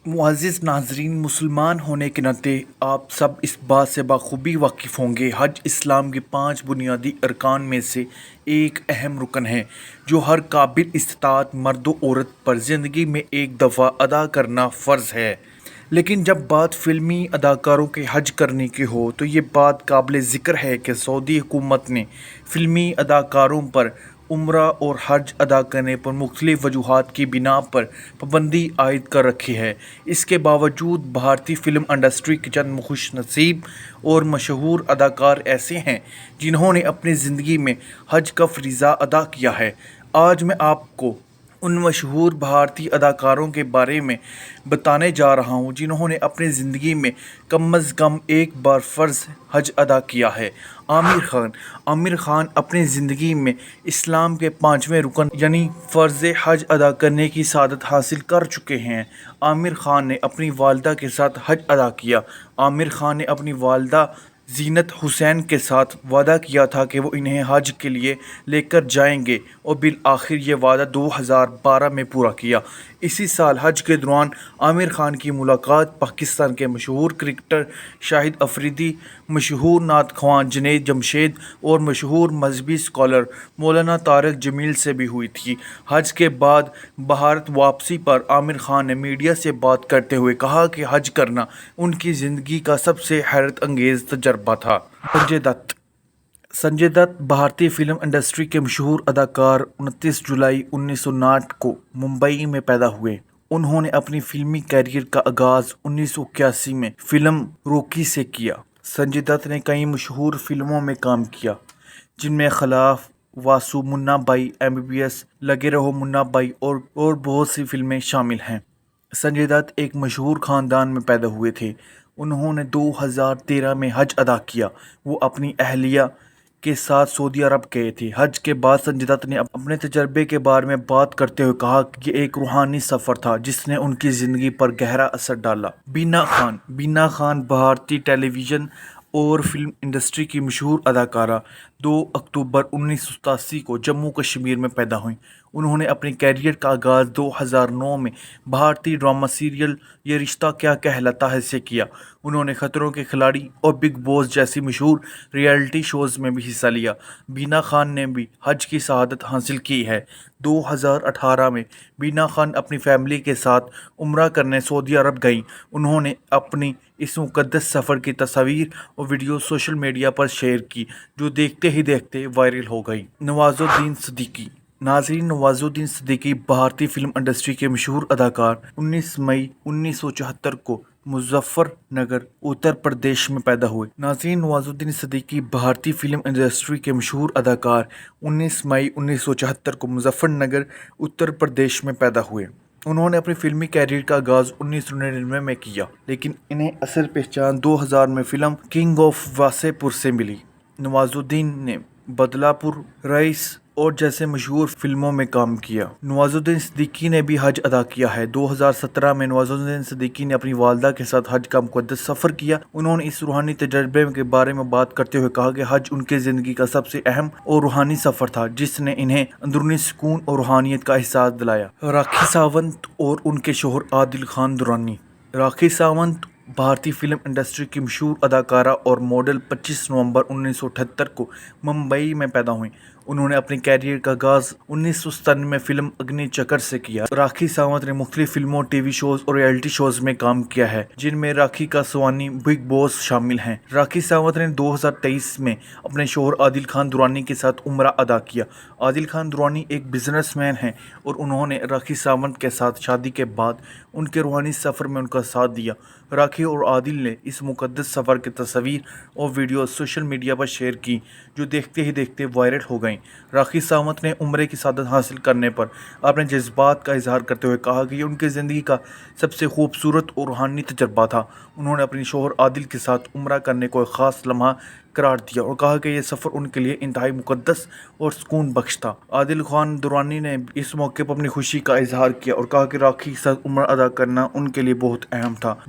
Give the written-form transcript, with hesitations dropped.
मुअज़्ज़िज़ नाज़रीन, मुसलमान होने के नाते आप सब इस बात से बखूबी वाकिफ़ होंगे, हज इस्लाम के 5 बुनियादी अरकान में से एक अहम रुकन है जो हर काबिल इस्तात मर्द व औरत पर ज़िंदगी में एक दफ़ा अदा करना फ़र्ज़ है। लेकिन जब बात फ़िल्मी अदाकारों के हज करने की हो तो ये बात काबिल ज़िक्र है कि सऊदी हुकूमत ने फ़िल्मी अदाकारों पर उम्रा और हज अदा करने पर मुख्तलिफ़ वजूहात की बिना पर पाबंदी आयद कर रखी है। इसके बावजूद भारतीय फ़िल्म इंडस्ट्री के चंद खुशनसीब और मशहूर अदाकार ऐसे हैं जिन्होंने अपनी ज़िंदगी में हज का फ़रीज़ा अदा किया है। आज मैं आपको उन मशहूर भारतीय अदाकारों के बारे में बताने जा रहा हूँ जिन्होंने अपनी ज़िंदगी में कम अज़ कम एक बार फ़र्ज़ हज अदा किया है। आमिर खान अपनी ज़िंदगी में इस्लाम के 5वें रुकन यानी फ़र्ज़ हज अदा करने की सआदत हासिल कर चुके हैं। आमिर खान ने अपनी वालदा के साथ हज अदा किया। आमिर खान ने अपनी वालदा ज़ीनत हुसैन के साथ वादा किया था कि वो इन्हें हज के लिए लेकर जाएंगे और बिल आखिर ये वादा 2012 में पूरा किया। इसी साल हज के दौरान आमिर खान की मुलाकात पाकिस्तान के मशहूर क्रिकेटर शाहिद अफरीदी, मशहूर नात ख्वां जुनैद जमशेद और मशहूर मजहबी स्कॉलर मौलाना तारिक जमील से भी हुई थी। हज के बाद भारत वापसी पर आमिर खान ने मीडिया से बात करते हुए कहा कि हज करना उनकी ज़िंदगी का सबसे हैरत अंगेज़ तजर्बा था। संजय दत्त भारतीय फिल्म इंडस्ट्री के मशहूर अदाकार 29 जुलाई 1959 को मुंबई में पैदा हुए। उन्होंने अपनी फिल्मी कैरियर का आगाज़ 1981 में फिल्म रॉकी से किया। संजय दत्त ने कई मशहूर फिल्मों में काम किया जिनमें खिलाफ, वासु, मुन्ना भाई, MBBS, लगे रहो मुन्ना भाई और बहुत सी फिल्में शामिल हैं। संजय दत्त एक मशहूर ख़ानदान में पैदा हुए थे। उन्होंने 2013 में हज अदा किया। वो अपनी अहलिया के साथ सऊदी अरब गए थे। हज के बाद संजय दत्त ने अपने तजर्बे के बारे में बात करते हुए कहा कि ये एक रूहानी सफ़र था जिसने उनकी ज़िंदगी पर गहरा असर डाला। बीना खान भारतीय टेलीविज़न और फिल्म इंडस्ट्री की मशहूर अदाकारा 2 अक्टूबर 1987 को जम्मू कश्मीर में पैदा हुई। उन्होंने अपने कैरियर का आगाज़ 2009 में भारतीय ड्रामा सीरियल ये रिश्ता क्या कहलाता है से किया। उन्होंने खतरों के खिलाड़ी और बिग बॉस जैसी मशहूर रियलिटी शोज़ में भी हिस्सा लिया। बीना खान ने भी हज की शहादत हासिल की है। 2018 में बीना खान अपनी फैमिली के साथ उम्रा करने सऊदी अरब गईं। उन्होंने अपनी इस मुक़द्दस सफ़र की तस्वीर और वीडियो सोशल मीडिया पर शेयर की जो देखते ही देखते वायरल हो गई। नवाजुद्दीन सिद्दीकी नवाजुद्दीन सिद्दीकी भारतीय फिल्म इंडस्ट्री के मशहूर अदाकार 19 मई 1974 को मुजफ्फरनगर उत्तर प्रदेश में पैदा हुए। नवाजुद्दीन सिद्दीकी भारतीय फिल्म इंडस्ट्री के मशहूर अदाकार 19 मई 1974 को मुजफ्फरनगर उत्तर प्रदेश में पैदा हुए। उन्होंने अपनी फिल्मी कैरियर का आगाज़ 1999 में किया, लेकिन इन्हें असल पहचान 2000 में फिल्म किंग ऑफ वासेपुर से मिली। नवाजुद्दीन ने बदलापुर, रईस और जैसे मशहूर फिल्मों में काम किया। नवाजुद्दीन सिद्दीकी ने भी हज अदा किया है। 2017 में नवाजुद्दीन सिद्दीकी ने अपनी वालदा के साथ हज का मुक़द्दस सफ़र किया। उन्होंने इस रूहानी तजर्बे के बारे में बात करते हुए कहा कि हज उनकी ज़िंदगी का सबसे अहम और रूहानी सफ़र था जिसने इन्हें अंदरूनी सुकून और रूहानियत का एहसास दिलाया। राखी सावंत और उनके शौहर आदिल खान दुरानी राखी सावंत भारतीय फिल्म इंडस्ट्री की मशहूर अदाकारा और मॉडल 25 नवंबर 1978 को मुंबई में पैदा हुई। उन्होंने अपने कैरियर का आगाज़ 1997 में फिल्म अग्निचक्र से किया। राखी सावंत ने मुख्तलिफ फिल्मों, टीवी शोज़ और रियलिटी शोज़ में काम किया है जिनमें राखी का सवानी, बिग बॉस शामिल हैं। राखी सावंत ने 2023 में अपने शौहर आदिल खान दुरानी के साथ उम्रा अदा किया। आदिल खान दुरानी एक बिजनेसमैन हैं और उन्होंने राखी सावंत के साथ शादी के बाद उनके रूहानी सफ़र में उनका साथ दिया। राखी और आदिल ने इस मुक़द्दस सफ़र की तस्वीर और वीडियो सोशल मीडिया पर शेयर की जो देखते ही देखते वायरल हो गई। राखी सावंत ने उम्रे की सआदत हासिल करने पर अपने जज्बात का इजहार करते हुए कहा कि ये उनकी ज़िंदगी का सबसे खूबसूरत और रूहानी तजर्बा था। उन्होंने अपने शौहर आदिल के साथ उम्रा करने को एक ख़ास लम्हा करार दिया और कहा कि यह सफ़र उनके लिए इंतहाई मुक़द्दस और सुकून बख्श था। आदिल खान दुरानी ने इस मौके पर अपनी खुशी का इजहार किया और कहा कि राखी के साथ उम्रा अदा करना उनके लिए बहुत अहम था।